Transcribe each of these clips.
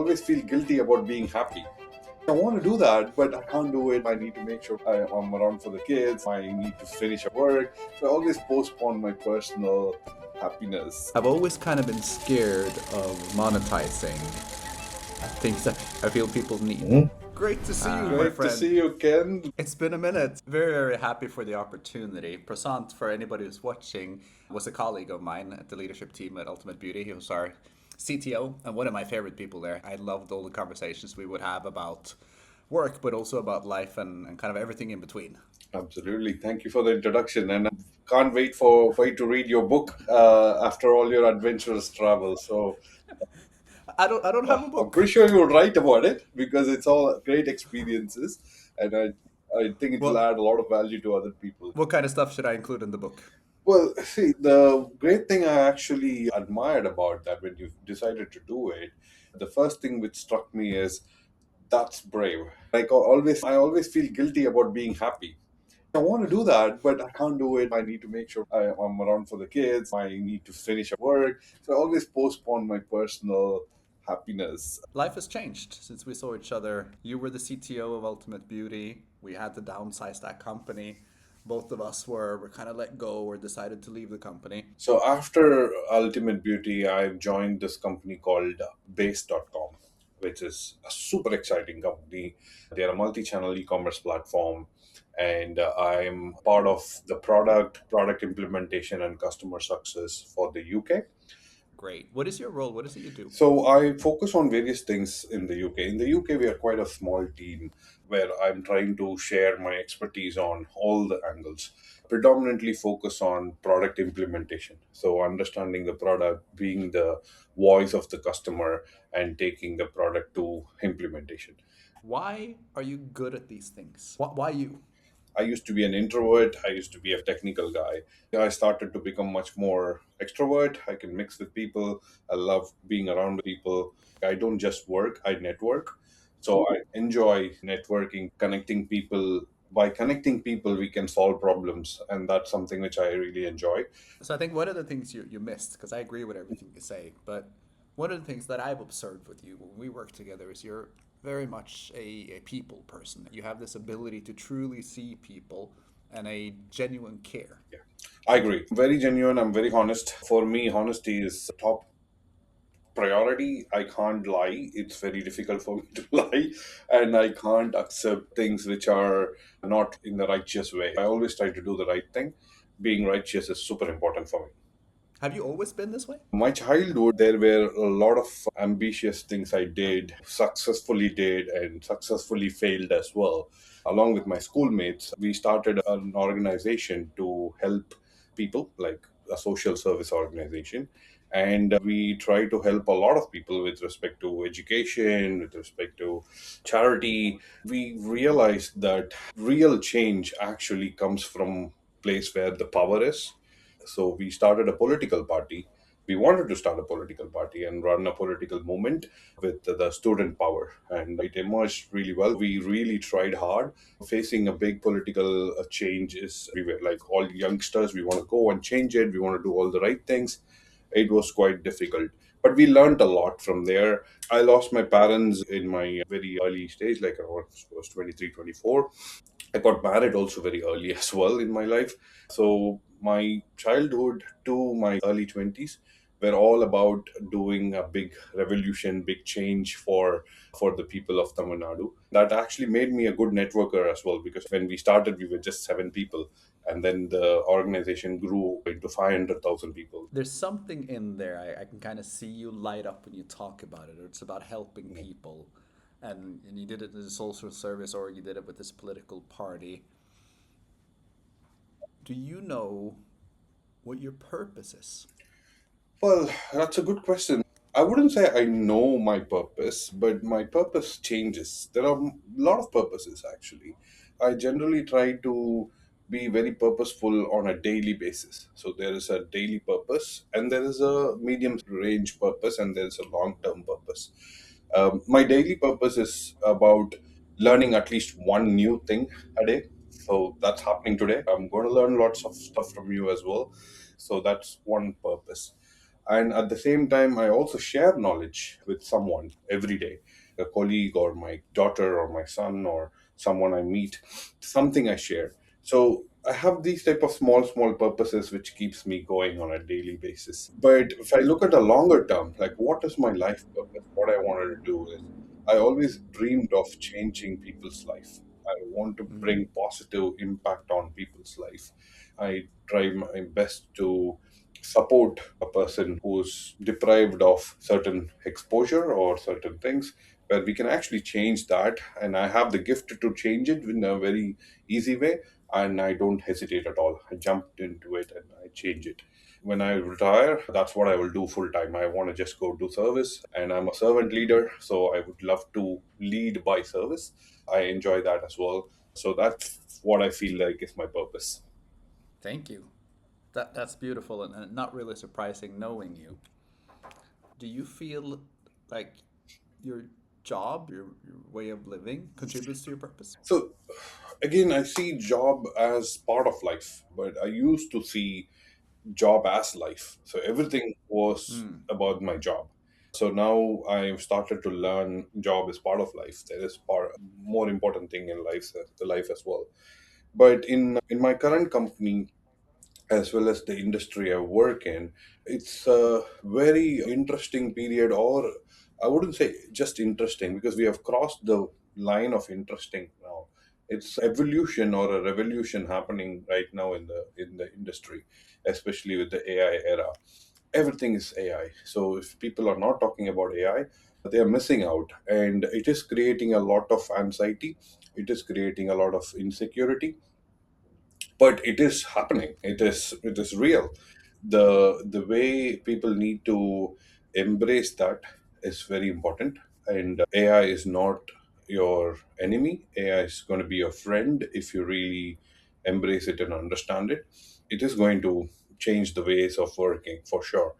always feel guilty about being happy. I want to do that, but I can't do it. I need to make sure I'm around for the kids. I need to finish work. So I always postpone my personal happiness. I've always kind of been scared of monetizing things that I feel people need. Great to see you, my Great to friend. see you, Ken. It's been a minute. Very, very happy for the opportunity. Prasanth, for anybody who's watching, was a colleague of mine at the leadership team at Ultimate Beauty. He was our CTO and one of my favorite people there. I loved all the conversations we would have about work, but also about life and kind of everything in between. Absolutely. Thank you for the introduction. And I can't wait for you to read your book after all your adventurous travel. So I don't have a I'm book. pretty sure you'll write about it because it's all great experiences. And I think it will Well, add a lot of value to other people. what kind of stuff should I include in the book? Well, see, the great thing I actually admired about that when you decided to do it, the first thing which struck me is that's brave. Like I always feel guilty about being happy. I want to do that, but I can't do it. I need to make sure I'm around for the kids. I need to finish work. So I always postpone my personal happiness. Life has changed since we saw each other. You were the CTO of Ultimate Beauty. We had to downsize that company. Both of us were kind of let go or decided to leave the company. So after Ultimate Beauty, I've joined this company called Base.com, which is a super exciting company. They're a multi-channel e-commerce platform, and I'm part of the product implementation, and customer success for the UK. Great. What is your role? What is it you do? So I focus on various things in the UK. In the UK, we are quite a small team where I'm trying to share my expertise on all the angles. Predominantly focus on product implementation. So understanding the product, being the voice of the customer, and taking the product to implementation. Why are you good at these things? Why you? I used to be an introvert. I used to be a technical guy. I started to become much more extrovert. I can mix with people. I love being around people. I don't just work, I network. So I enjoy networking, connecting people. By connecting people, we can solve problems. And that's something which I really enjoy. So I think one of the things you missed, because I agree with everything you say, but one of the things that I've observed with you when we work together is you're very much a people person. You have this ability to truly see people and a genuine care. Yeah, I agree. Very genuine. I'm very honest. For me, honesty is top priority. I can't lie. It's very difficult for me to lie, and I can't accept things which are not in the righteous way. I always try to do the right thing. Being righteous is super important for me. Have you always been this way? My childhood, there were a lot of ambitious things I did, and successfully failed as well. Along with my schoolmates, we started an organization to help people, like a social service organization. And we try to help a lot of people with respect to education, with respect to charity. We realized that real change actually comes from place where the power is. So we started a political party. We wanted to start a political party and run a political movement with the student power, and it emerged really well. We really tried hard. Facing a big political change is, we were like all youngsters, we want to go and change it, we want to do all the right things. It was quite difficult, but we learned a lot from there. I lost my parents in my very early stage, like I was 23, 24. I got married also very early as well in my life. So my childhood to my early 20s were all about doing a big revolution, big change for the people of Tamil Nadu. That actually made me a good networker as well, because when we started, we were just 7 people, and then the organization grew into 500,000 people. There's something in there. I can kind of see you light up when you talk about it. It's about helping people. And you did it as a social service or you did it with this political party. Do you know what your purpose is? Well, that's a good question. I wouldn't say I know my purpose, but my purpose changes. There are a lot of purposes actually. I generally try to be very purposeful on a daily basis. So there is a daily purpose, and there is a medium range purpose, and there is a long term purpose. My daily purpose is about learning at least one new thing a day. So that's happening today. I'm going to learn lots of stuff from you as well. So that's one purpose. And at the same time, I also share knowledge with someone every day, a colleague or my daughter or my son or someone I meet, something I share. So I have these type of small purposes which keeps me going on a daily basis. But if I look at a longer term, like what is my life purpose, what I wanted to do is I always dreamed of changing people's life. I want to bring positive impact on people's life. I try my best to support a person who's deprived of certain exposure or certain things, where we can actually change that. And I have the gift to change it in a very easy way, and I don't hesitate at all. I jumped into it and I change it. When I retire, that's what I will do full time. I want to just go do service, and I'm a servant leader, so I would love to lead by service. I enjoy that as well. So that's what I feel like is my purpose. Thank you. That's beautiful and not really surprising knowing you. Do you feel like your job, your way of living, contributes to your purpose? So again, I see job as part of life, but I used to see job as life. So everything was Mm. about my job. So now I've started to learn job is part of life. There is part more important thing in life, the life as well. But in my current company, as well as the industry I work in, it's a very interesting period, or I wouldn't say just interesting because we have crossed the line of interesting now. It's evolution or a revolution happening right now in the industry, especially with the AI era. Everything is AI. So if people are not talking about AI, they are missing out, and it is creating a lot of anxiety. It is creating a lot of insecurity, but it is happening. It is real. The way people need to embrace that is very important. And AI is not your enemy. AI is going to be your friend if you really embrace it and understand it. It is going to change the ways of working for sure.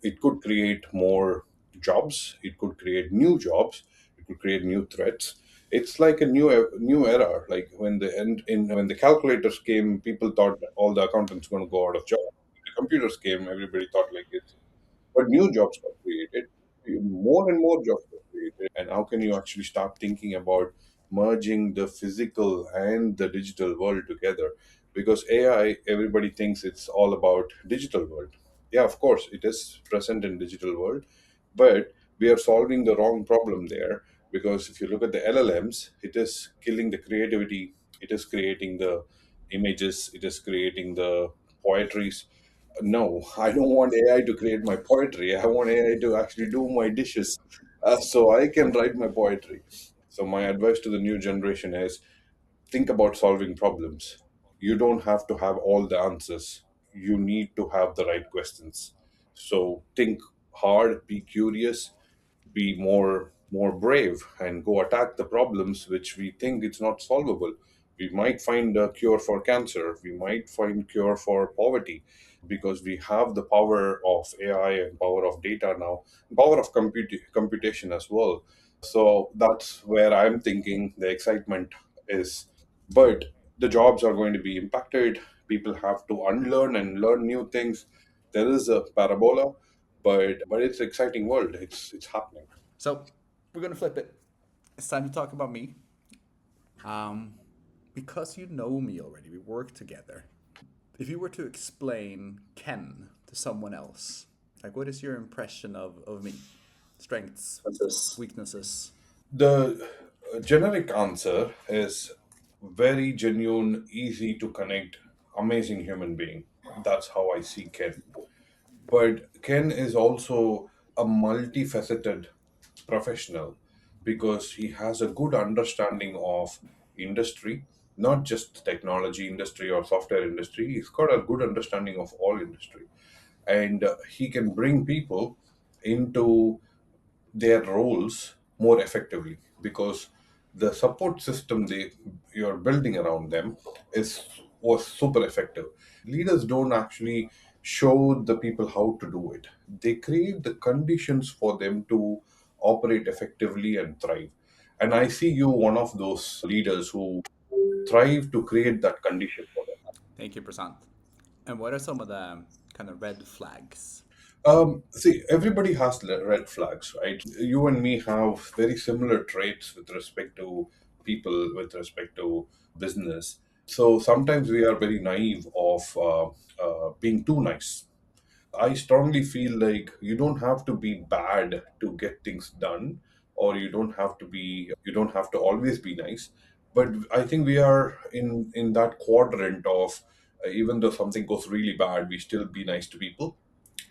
It could create more jobs, it could create new jobs, it could create new threats. It's like a new era. Like when when the calculators came, people thought all the accountants going to go out of job. The computers came, everybody thought like it's, but new jobs got created. More and more jobs got created. And how can you actually start thinking about merging the physical and the digital world together? Because AI, everybody thinks it's all about digital world. Yeah, of course, it is present in digital world, but we are solving the wrong problem there. Because if you look at the LLMs, it is killing the creativity. It is creating the images. It is creating the poetries. No, I don't want AI to create my poetry. I want AI to actually do my dishes, so I can write my poetry. So my advice to the new generation is think about solving problems. You don't have to have all the answers. You need to have the right questions. So think hard, be curious, be more brave, and go attack the problems which we think it's not solvable. We might find a cure for cancer, we might find cure for poverty, because we have the power of AI and power of data now, power of computation as well. So that's where I'm thinking the excitement is. But the jobs are going to be impacted. People have to unlearn and learn new things. There is a parabola, but it's an exciting world. It's happening. So we're gonna flip it. It's time to talk about me. Um, because you know me already, we work together. If you were to explain Ken to someone else, like what is your impression of me? Strengths, weaknesses. The generic answer is very genuine, easy to connect, amazing human being. That's how I see Ken. But Ken is also a multifaceted professional because he has a good understanding of industry, not just technology industry or software industry. He's got a good understanding of all industry, and he can bring people into their roles more effectively because the support system you're building around them is was super effective. Leaders don't actually show the people how to do it. They create the conditions for them to operate effectively and thrive. And I see you one of those leaders who thrive to create that condition for them. Thank you, Prasanth. And what are some of the kind of red flags? See, everybody has red flags, right? You and me have very similar traits with respect to people, with respect to business. So sometimes we are very naive of being too nice. I strongly feel like you don't have to be bad to get things done, or you don't have to always be nice. But I think we are in that quadrant of even though something goes really bad, we still be nice to people,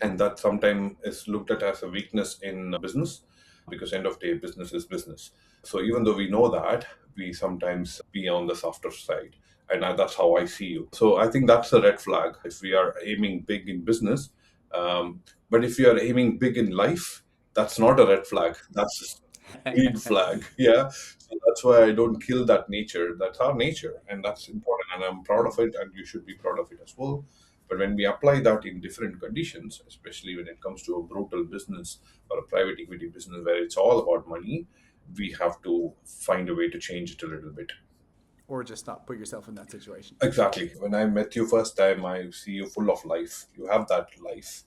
and that sometimes is looked at as a weakness in business, because end of day business is business. So even though we know that, we sometimes be on the softer side, and that's how I see you. So I think that's a red flag if we are aiming big in business. But if you are aiming big in life, that's not a red flag, that's a green flag. Yeah, so that's why I don't kill that nature. That's our nature, and that's important, and I'm proud of it, and you should be proud of it as well. But when we apply that in different conditions, especially when it comes to a brutal business or a private equity business where it's all about money, we have to find a way to change it a little bit. Or just not put yourself in that situation. Exactly. When I met you first time, I see you full of life. You have that life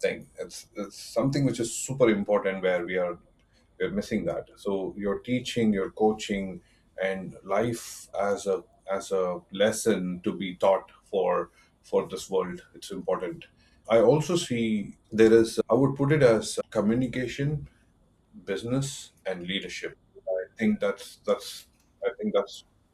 thing. It's something which is super important where we're missing that. So your teaching, your coaching, and life as a lesson to be taught for this world. It's important. I also see there is, I would put it as communication, business, and leadership. I think that's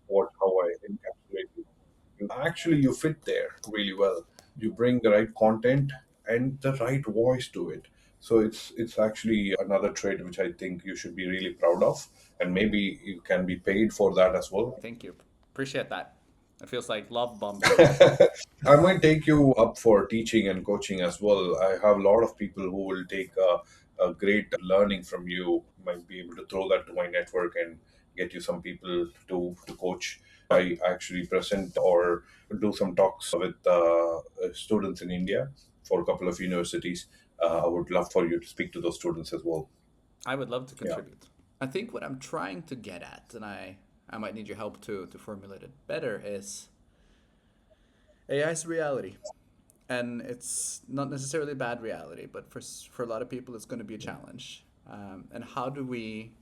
what how I encapsulate you. Actually, you fit there really well. You bring the right content and the right voice to it. So it's actually another trait which I think you should be really proud of, and maybe you can be paid for that as well. Thank you. Appreciate that. It feels like love bombing here. I might take you up for teaching and coaching as well. I have a lot of people who will take a great learning from you. Might be able to throw that to my network and get you some people to coach. I actually present or do some talks with students in India for a couple of universities. I would love for you to speak to those students as well. I would love to Yeah. contribute. I think what I'm trying to get at, and I might need your help to formulate it better, is AI is reality. And it's not necessarily bad reality, but for a lot of people, it's going to be a challenge. And how do we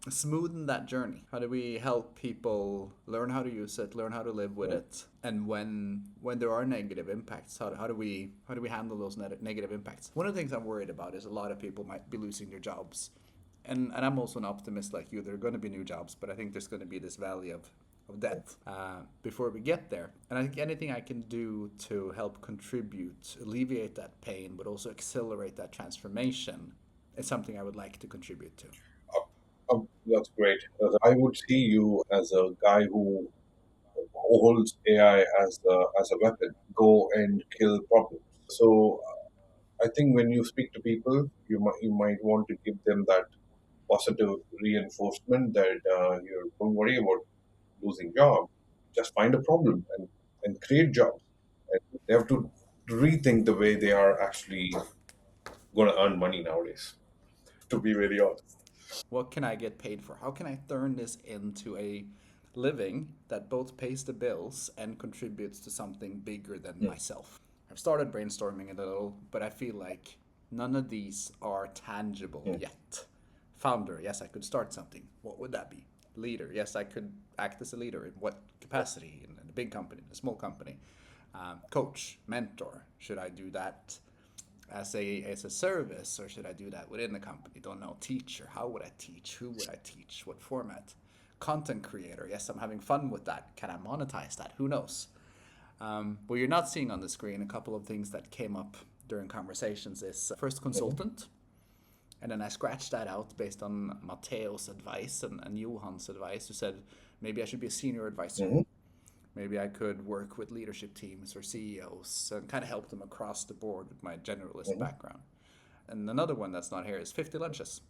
smoothen that journey? How do we help people learn how to use it, learn how to live with it, and when there are negative impacts, how do we handle those negative impacts? One of the things I'm worried about is a lot of people might be losing their jobs, and I'm also an optimist like you. There are going to be new jobs, but I think there's going to be this valley of death before we get there. And I think anything I can do to help contribute, alleviate that pain, but also accelerate that transformation is something I would like to contribute to. That's great. I would see you as a guy who holds AI as a weapon. Go and kill problems. So I think when you speak to people, you might want to give them that positive reinforcement that you don't worry about losing job. Just find a problem and create jobs. And they have to rethink the way they are actually going to earn money nowadays. To be very honest. What can I get paid for? How can I turn this into a living that both pays the bills and contributes to something bigger than Mm. myself? I've started brainstorming a little, but I feel like none of these are tangible Mm. yet. Founder, yes, I could start something. What would that be? Leader, yes, I could act as a leader. In what capacity? In a big company, in a small company. Coach, mentor, should I do that as a service, or should I do that within the company? Don't know. Teacher, how would I teach? Who would I teach? What format? Content creator, yes, I'm having fun with that. Can I monetize that? Who knows? What you're not seeing on the screen, a couple of things that came up during conversations is first Mhm. consultant, and then I scratched that out based on Matteo's advice and Johan's advice, who said maybe I should be a senior advisor. Mhm. Maybe I could work with leadership teams or CEOs and kind of help them across the board with my generalist Mhm. background. And another one that's not here is 50 lunches.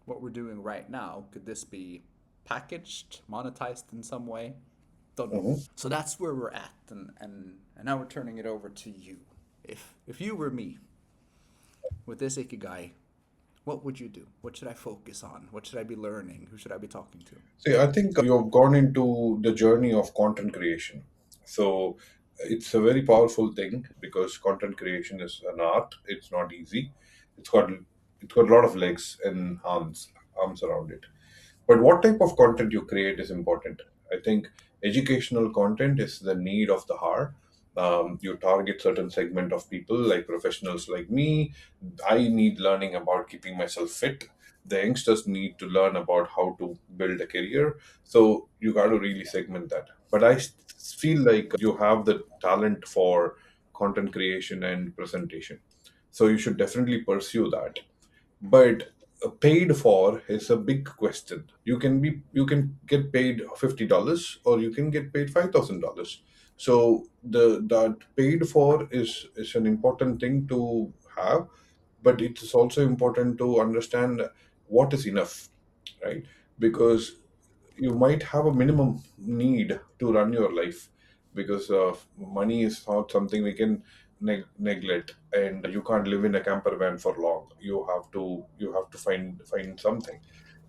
What we're doing right now, could this be packaged, monetized in some way? Don't know. Mhm. So that's where we're at, and now we're turning it over to you. If you were me with this ikigai, what would you do? What should I focus on? What should I be learning? Who should I be talking to? See, I think you have gone into the journey of content creation. So It's a very powerful thing because content creation is an art. It's not easy. It's got a lot of legs and arms around it. But what type of content you create is important. I think educational content is the need of the hour. You target certain segment of people like professionals like me. I need learning about keeping myself fit. The youngsters need to learn about how to build a career. So you got to really segment that. But feel like you have the talent for content creation and presentation. So you should definitely pursue that. But paid for is a big question. You can get paid $50 or you can get paid $5,000. So the that paid for is an important thing to have, but it is also important to understand what is enough, right? Because you might have a minimum need to run your life, because money is not something we can neglect, and you can't live in a camper van for long. You have to find something,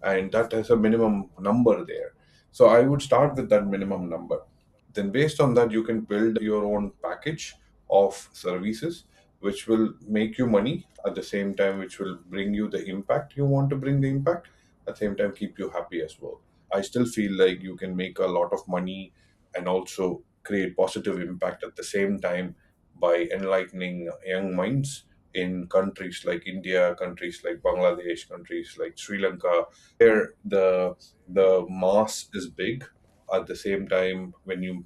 and that has a minimum number there. So I would start with that minimum number. Then based on that, you can build your own package of services which will make you money, at the same time which will bring you the impact you want to bring, the impact at the same time keep you happy as well. I still feel like you can make a lot of money and also create positive impact at the same time by enlightening young minds in countries like India, countries like Bangladesh, countries like Sri Lanka, where the mass is big. At the same time, when you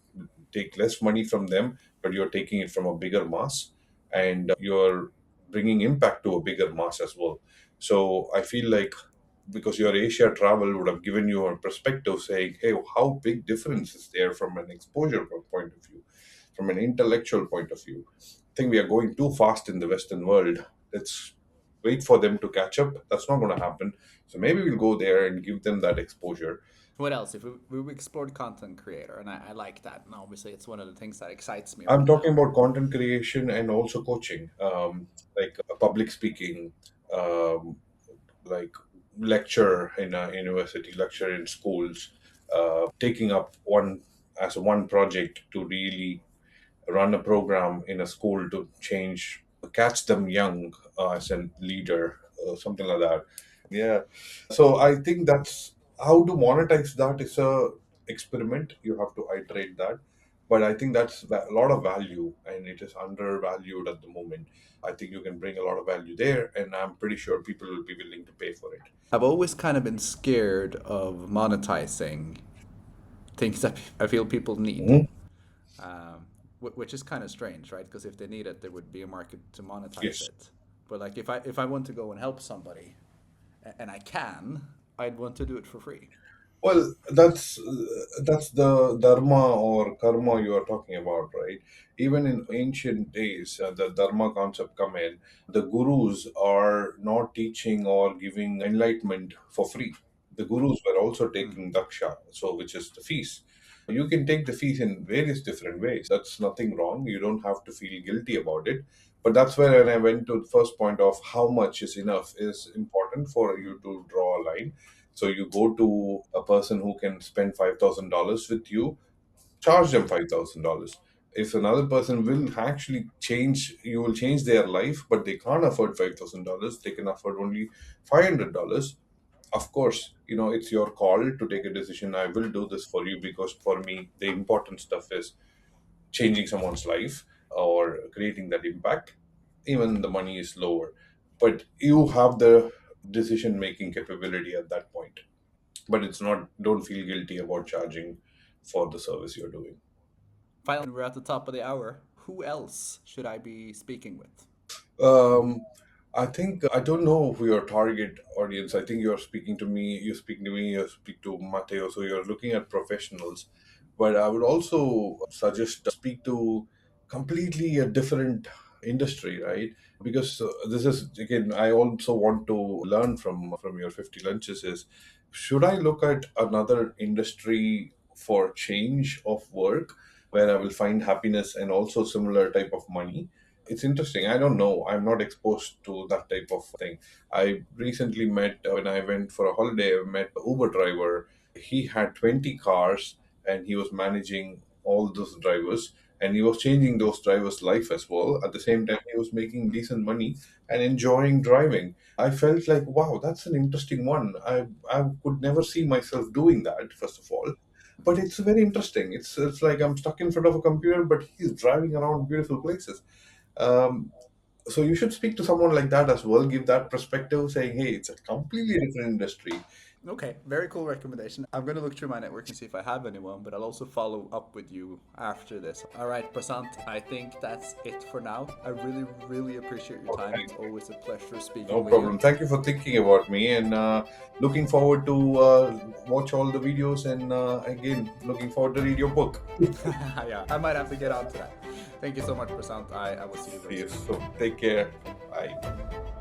take less money from them, but you're taking it from a bigger mass, and you're bringing impact to a bigger mass as well. So I feel like, because your Asia travel would have given you a perspective saying, hey, how big difference is there from an exposure point of view, from an intellectual point of view. I think we are going too fast in the Western world. Let's wait for them to catch up. That's not going to happen. So maybe we'll go there and give them that exposure. What else? If we explored content creator, and I like that, and obviously it's one of the things that excites me I'm right talking now. about content creation and also coaching, like public speaking, like lecture in a university, lecture in schools, taking up one project to really run a program in a school to change, catch them young as a leader, something like that. Yeah. So I think that's how to monetize that is a experiment. You have to iterate that. But I think that's a lot of value, and it is undervalued at the moment. I think you can bring a lot of value there, and I'm pretty sure people will be willing to pay for it. I've always kind of been scared of monetizing things that I feel people need, Mhm. which is kind of strange, right? Because if they need it, there would be a market to monetize Yes. it. But like if I want to go and help somebody, and I can, I'd want to do it for free. Well, that's the dharma or karma you are talking about, right? Even in ancient days, the dharma concept come in. The gurus are not teaching or giving enlightenment for free. The gurus were also taking daksha, so which is the fees. You can take the fees in various different ways. That's nothing wrong. You don't have to feel guilty about it. But that's where when I went to the first point of how much is enough is important for you to draw a line. So you go to a person who can spend $5,000 with you, charge them $5,000. If another person will actually change, you will change their life, but they can't afford $5,000. They can afford only $500. Of course, it's your call to take a decision. I will do this for you because for me, the important stuff is changing someone's life or creating that impact. Even the money is lower, but you have the decision making capability at that point. But it's not, don't feel guilty about charging for the service you're doing. Finally, we're at the top of the hour. Who else should I be speaking with? um I think, I don't know who your target audience. I think you speak to Mateo, so you're looking at professionals. But I would also suggest speak to completely a different industry, right? Because this is, again, I also want to learn from your 50 lunches is, should I look at another industry for change of work where I will find happiness and also similar type of money? It's interesting. I don't know. I'm not exposed to that type of thing. I recently met, when I went for a holiday, I met a Uber driver. He had 20 cars and he was managing all those drivers. and he was changing those drivers' life as well. At the same time, he was making decent money and enjoying driving. I felt like, wow, that's an interesting one. I could never see myself doing that, first of all. But it's very interesting. It's like I'm stuck in front of a computer, but he's driving around beautiful places. Um, so you should speak to someone like that as well, give that perspective, saying, hey, it's a completely different industry. Okay, very cool recommendation. I'm going to look through my network and see if I have anyone, but I'll also follow up with you after this. All right, Prasanth, I think that's it for now. I really, really appreciate your time. It's always a pleasure No speaking with you. problem. Thank you for thinking about me, and looking forward to watch all the videos, and again, looking forward to read your book. Yeah, I might have to get on to that. Thank you so much, Prasanth. I will see you very Yes. soon. So take care. Bye.